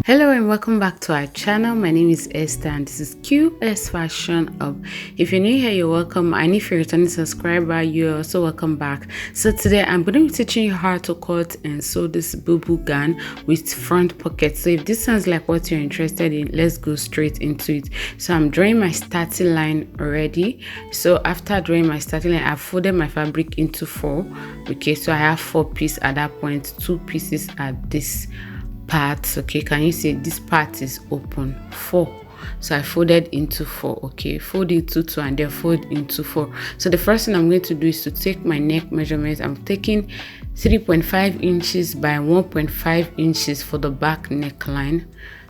Hello and welcome back to our channel. My name is Esther and this is Q-Est Fashion Up. If you're new here, you're welcome, and if you're a returning subscriber, you're also welcome back. So today I'm going to be teaching you how to cut and sew this BUBU gown with front pockets. So if this sounds like what you're interested in, let's go straight into it. So I'm drawing my starting line already. So after drawing my starting line, I've folded my fabric into 4. Okay, so I have 4 pieces at that point, 2 pieces at this part. Okay, can you see this part is open? 4, so I folded into 4. Okay, fold into 2 and then fold into 4. So the first thing I'm going to do is to take my neck measurement. I'm taking 3.5 inches by 1.5 inches for the back neckline,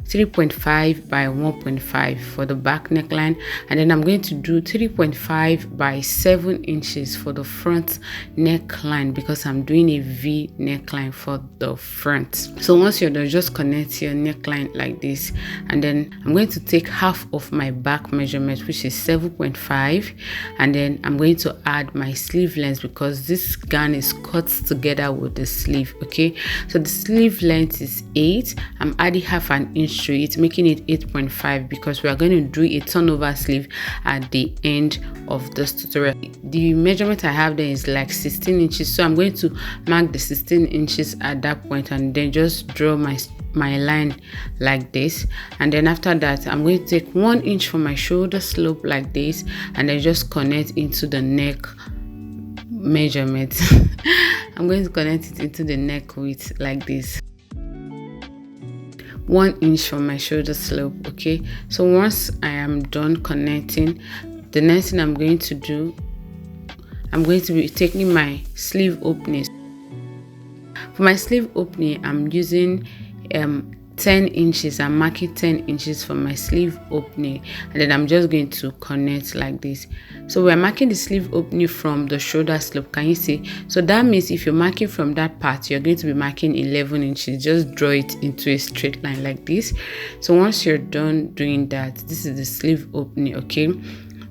3.5 by 1.5 for the back neckline, and then I'm going to do 3.5 by 7 inches for the front neckline because I'm doing a V neckline for the front. So once you're done, just connect your neckline like this, and then I'm going to take half of my back measurement, which is 7.5, and then I'm going to add my sleeve length because this gown is cut together with the sleeve. Okay, so the sleeve length is 8. I'm adding half an inch to it, making it 8.5 because we are going to do a turnover sleeve at the end of this tutorial. The measurement I have there is like 16 inches, so I'm going to mark the 16 inches at that point and then just draw my line like this. And then after that, I'm going to take 1 inch for my shoulder slope like this and then just connect into the neck measurement. I'm going to connect it into the neck width like this, 1 inch from my shoulder slope. Okay, so once I am done connecting, the next thing I'm going to do, I'm going to be taking my sleeve opening. For my sleeve opening, I'm using 10 inches. I'm marking 10 inches for my sleeve opening, and then I'm just going to connect like this. So we're marking the sleeve opening from the shoulder slope, can you see? So that means if you're marking from that part, you're going to be marking 11 inches. Just draw it into a straight line like this. So once you're done doing that, this is the sleeve opening. Okay,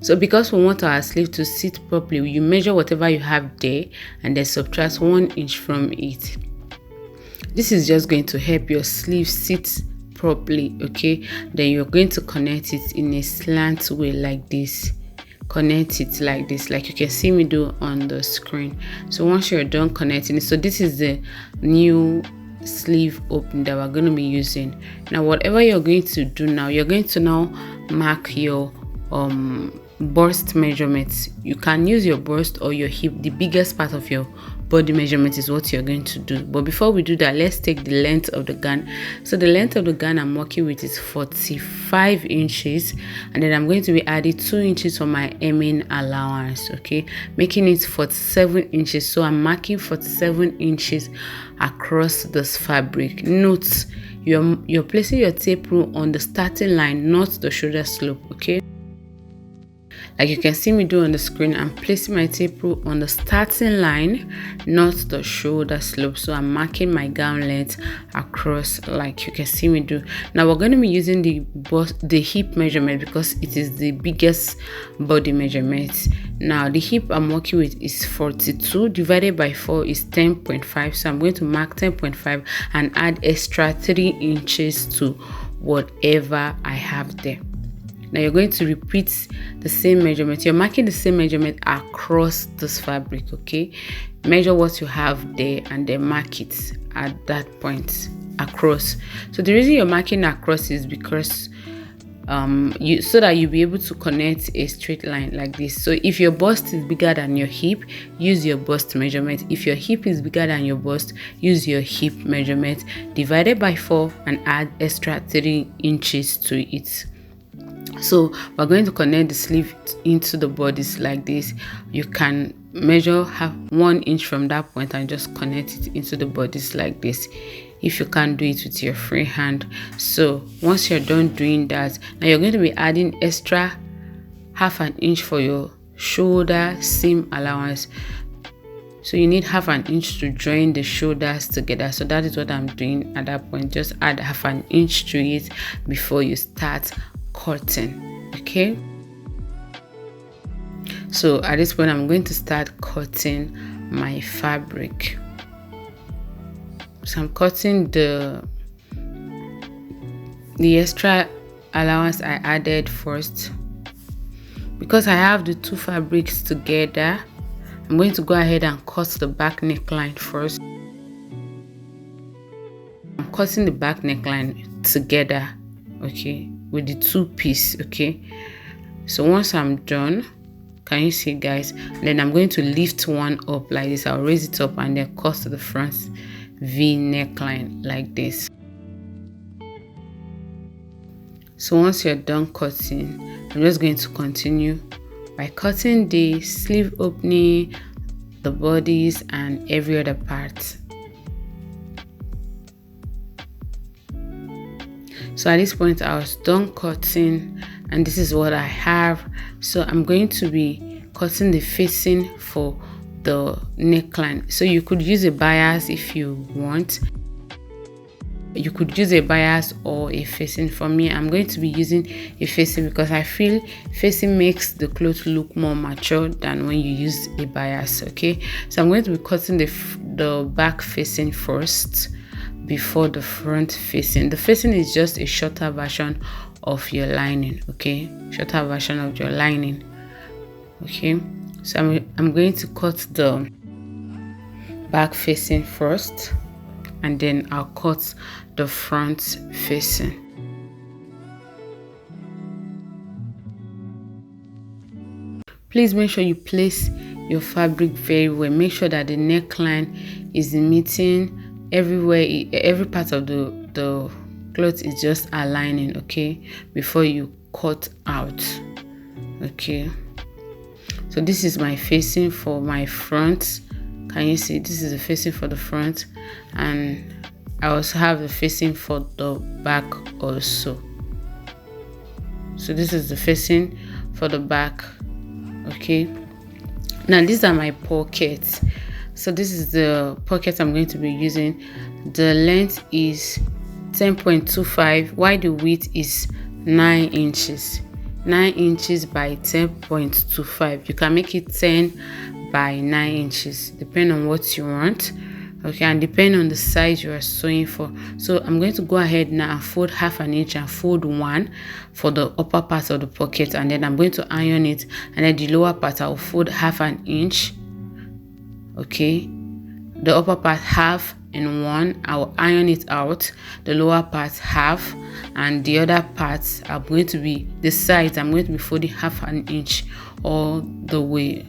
so because we want our sleeve to sit properly, you measure whatever you have there and then subtract 1 inch from it. This is just going to help your sleeve sit properly. Okay, then you're going to connect it in a slant way like this. Connect it like this, like you can see me do on the screen. So once you're done connecting it, so this is the new sleeve open that we're going to be using. Now whatever you're going to do now, you're going to now mark your bust measurements. You can use your bust or your hip. The biggest part of your body measurement is what you're going to do. But before we do that, let's take the length of the gown. So the length of the gown I'm working with is 45 inches, and then I'm going to be adding 2 inches for my hemming allowance. Okay, making it 47 inches. So I'm marking 47 inches across this fabric. Note, you're placing your tape rule on the starting line, not the shoulder slope. Okay, like you can see me do on the screen, I'm placing my tape rule on the starting line, not the shoulder slope. So I'm marking my gown length across like you can see me do. Now we're going to be using the hip measurement because it is the biggest body measurement. Now the hip I'm working with is 42 divided by 4 is 10.5. So I'm going to mark 10.5 and add extra 3 inches to whatever I have there. Now you're going to repeat the same measurement. You're marking the same measurement across this fabric. Okay, measure what you have there and then mark it at that point across. So the reason you're marking across is because so that you'll be able to connect a straight line like this. So if your bust is bigger than your hip, use your bust measurement. If your hip is bigger than your bust, use your hip measurement divided by 4 and add extra 3 inches to it. So we're going to connect the sleeve into the bodice like this. You can measure 1 inch from that point and just connect it into the bodice like this if you can't do it with your free hand. So once you're done doing that, now you're going to be adding extra half an inch for your shoulder seam allowance. So you need half an inch to join the shoulders together. So that is what I'm doing at that point. Just add half an inch to it before you start cutting. Okay, so at this point I'm going to start cutting my fabric. So I'm cutting the the extra allowance I added first. Because I have the two fabrics together, I'm going to go ahead and cut the back neckline first. I'm cutting the back neckline together, okay, with the two piece, okay. So once I'm done, can you see, guys? Then I'm going to lift one up like this. I'll raise it up and then cut to the front V neckline like this. So once you're done cutting, I'm just going to continue by cutting the sleeve opening, the bodies, and every other part. So at this point I was done cutting, and this is what I have. So I'm going to be cutting the facing for the neckline. So you could use a bias if you want. You could use a bias or a facing. For me, I'm going to be using a facing because I feel facing makes the clothes look more mature than when you use a bias. Okay, so I'm going to be cutting the back facing first before the front facing. The facing is just a shorter version of your lining, okay, shorter version of your lining. Okay, so I'm going to cut the back facing first, and then I'll cut the front facing. Please make sure you place your fabric very well. Make sure that the neckline is meeting everywhere, every part of the cloth is just aligning, okay, before you cut out. Okay, so this is my facing for my front. Can you see? This is the facing for the front, and I also have the facing for the back also. So this is the facing for the back. Okay, now these are my pockets. So this is the pocket I'm going to be using. The length is 10.25 while the width is 9 inches. 9 inches by 10.25. You can make it 10 by 9 inches depending on what you want, okay, and depending on the size you are sewing for. So I'm going to go ahead now and fold half an inch and fold one for the upper part of the pocket, and then I'm going to iron it, and then the lower part I'll fold half an inch, okay, the upper part half in one, I'll iron it out, the lower part half, and the other parts are going to be the sides. I'm going to be folding half an inch all the way.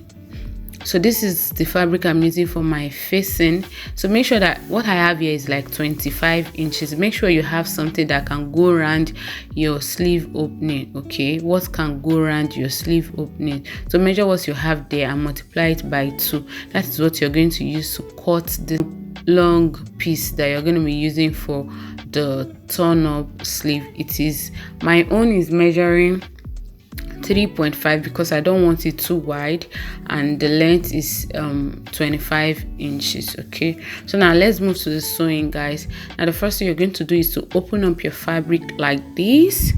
So this is the fabric I'm using for my facing. So make sure that what I have here is like 25 inches. Make sure you have something that can go around your sleeve opening, okay, what can go around your sleeve opening. So measure what you have there and multiply it by 2. That is what you're going to use to cut the long piece that you're going to be using for the turn up sleeve. It is, my own is measuring 3.5 because I don't want it too wide, and the length is 25 inches. Okay, so now let's move to the sewing, guys. Now the first thing you're going to do is to open up your fabric like this.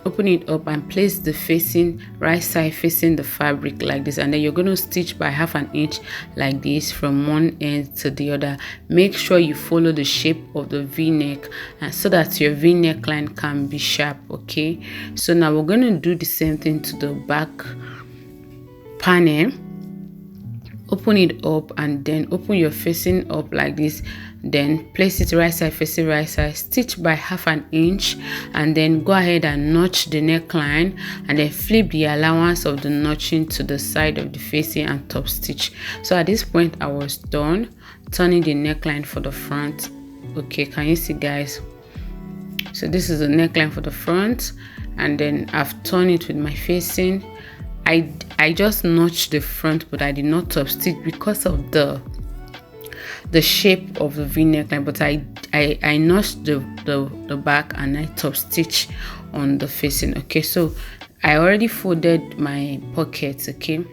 Open it up and place the facing, right side facing the fabric like this, and then you're going to stitch by half an inch like this from one end to the other. Make sure you follow the shape of the v-neck, and so that your v-neck line can be sharp. Okay, so now we're going to do the same thing to the back panel. Open it up and then open your facing up like this, then place it right side facing right side, stitch by half an inch, and then go ahead and notch the neckline, and then flip the allowance of the notching to the side of the facing and top stitch. So at this point I was done turning the neckline for the front. Okay, can you see, guys? So this is the neckline for the front, and then I've turned it with my facing. I just notched the front, but I did not top stitch because of the shape of the v-neckline, but I notched the back and I top stitch on the facing. Okay, so I already folded my pockets, okay,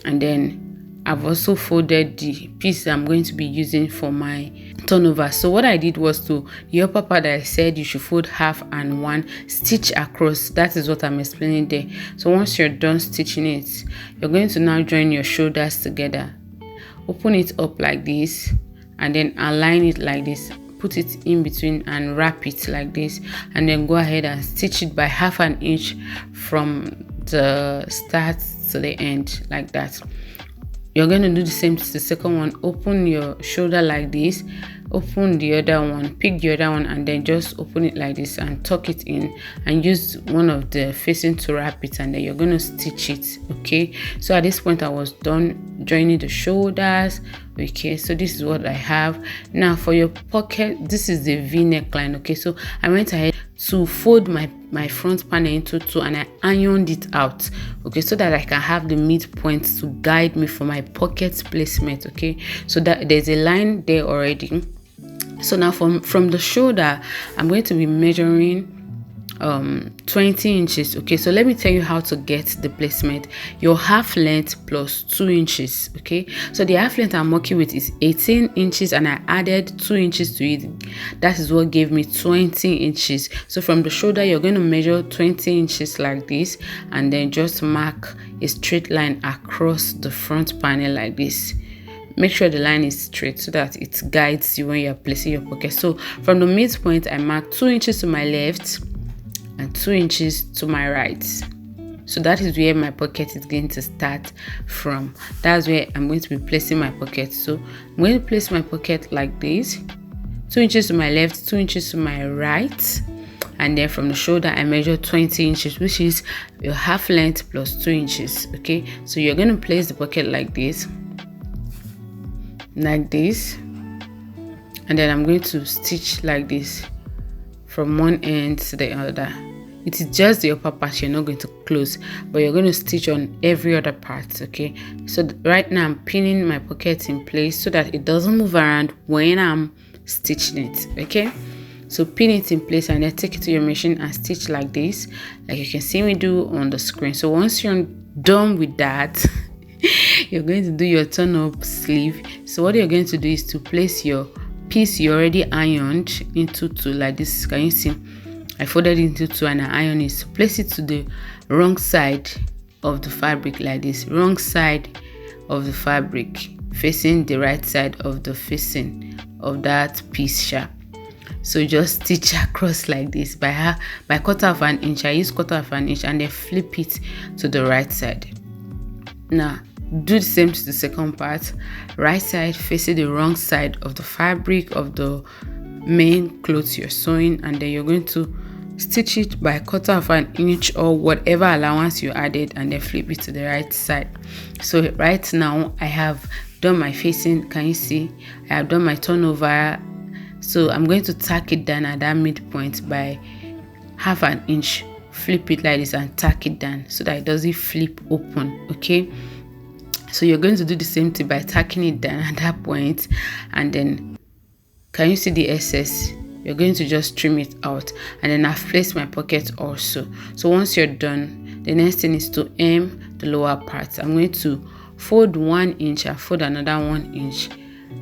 and then I've also folded the piece I'm going to be using for my turnover. So what I did was, to the upper part that I said you should fold half and one, stitch across. That is what I'm explaining there. So once you're done stitching it, you're going to now join your shoulders together. Open it up like this and then align it like this. put it in between and wrap it like this, and then go ahead and stitch it by 1/2 inch from the start to the end like that. You're going to do the same to the second one. Open your shoulder like this, open the other one, pick the other one, and then just open it like this and tuck it in, and use one of the facing to wrap it, and then you're going to stitch it. Okay, so at this point I was done joining the shoulders. Okay, so this is what I have. Now for your pocket, this is the V neckline. Okay, so I went ahead to fold my front panel into two, and I ironed it out, okay, so that I can have the midpoint to guide me for my pocket placement. Okay, so that there's a line there already. So now from the shoulder, I'm going to be measuring 20 inches. Okay, so let me tell you how to get the placement. Your half length plus 2 inches. Okay, so the half length I'm working with is 18 inches, and I added 2 inches to it. That is what gave me 20 inches. So from the shoulder, you're going to measure 20 inches like this, and then just mark a straight line across the front panel like this. Make sure the line is straight so that it guides you when you're placing your pocket. So from the midpoint, I mark 2 inches to my left and 2 inches to my right. So that is where my pocket is going to start from. That's where I'm going to be placing my pocket. So I'm going to place my pocket like this, 2 inches to my left, 2 inches to my right, and then from the shoulder I measure 20 inches, which is your half length plus 2 inches. Okay, so you're going to place the pocket like this, and then I'm going to stitch like this from one end to the other. It is just the upper part you're not going to close, but you're going to stitch on every other part. Okay, so right now I'm pinning my pocket in place so that it doesn't move around when I'm stitching it. Okay, so pin it in place and then take it to your machine and stitch like this, like you can see me do on the screen. So once you're done with that, you're going to do your turn up sleeve. So what you're going to do is to place your piece you already ironed into two like this. Can you see? I folded it into two and I iron it. So place it to the wrong side of the fabric like this. Wrong side of the fabric facing the right side of the facing of that piece sharp. So just stitch across like this by 1/4 inch. I use 1/4 inch and then flip it to the right side. Now do the same to the second part. Right side facing the wrong side of the fabric of the main clothes you're sewing, and then you're going to stitch it by 1/4 inch or whatever allowance you added, and then flip it to the right side. So right now I have done my facing. Can you see? I have done my turnover. So I'm going to tack it down at that midpoint by 1/2 inch. Flip it like this and tack it down so that it doesn't flip open. Okay, so you're going to do the same thing by tacking it down at that point, and then can you see the excess? You're going to just trim it out, and then I've placed my pocket also. So once you're done, the next thing is to hem the lower part. I'm going to fold 1 inch and fold another 1 inch,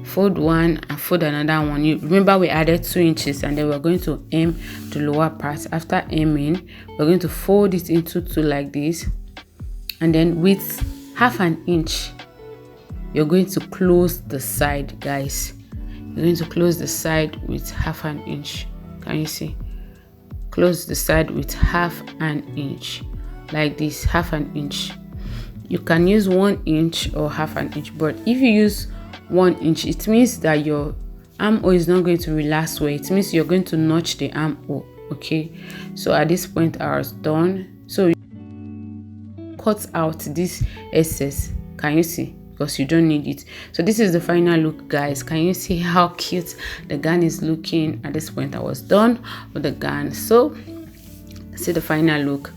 fold one and fold another one. You remember we added 2 inches, and then we're going to hem the lower part. After hemming, we're going to fold it into two like this, and then with 1/2 inch you're going to close the side, guys. You're going to close the side with 1/2 inch. Can you see? Close the side with 1/2 inch like this. 1/2 inch. You can use 1 inch or 1/2 inch, but if you use 1 inch, it means that your armhole is not going to relax well. It means you're going to notch the armhole. Okay, so at this point I was done. So cut out this excess. Can you see? Because you don't need it. So this is the final look, guys. Can you see how cute the gown is looking? At this point I was done with the gown. So see the final look.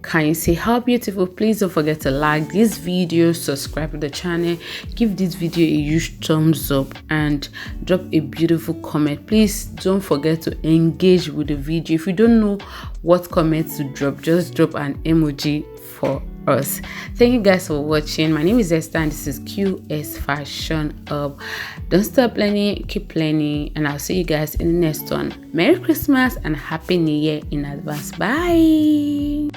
Can you see how beautiful? Please don't forget to like this video, subscribe to the channel, give this video a huge thumbs up, and drop a beautiful comment. Please don't forget to engage with the video. If you don't know what comments to drop, just drop an emoji for us. Thank you guys for watching. My name is Esther and this is Q-Est Fashion Hub. Don't stop learning, keep learning, and I'll see you guys in the next one. Merry Christmas and Happy New Year in advance. Bye.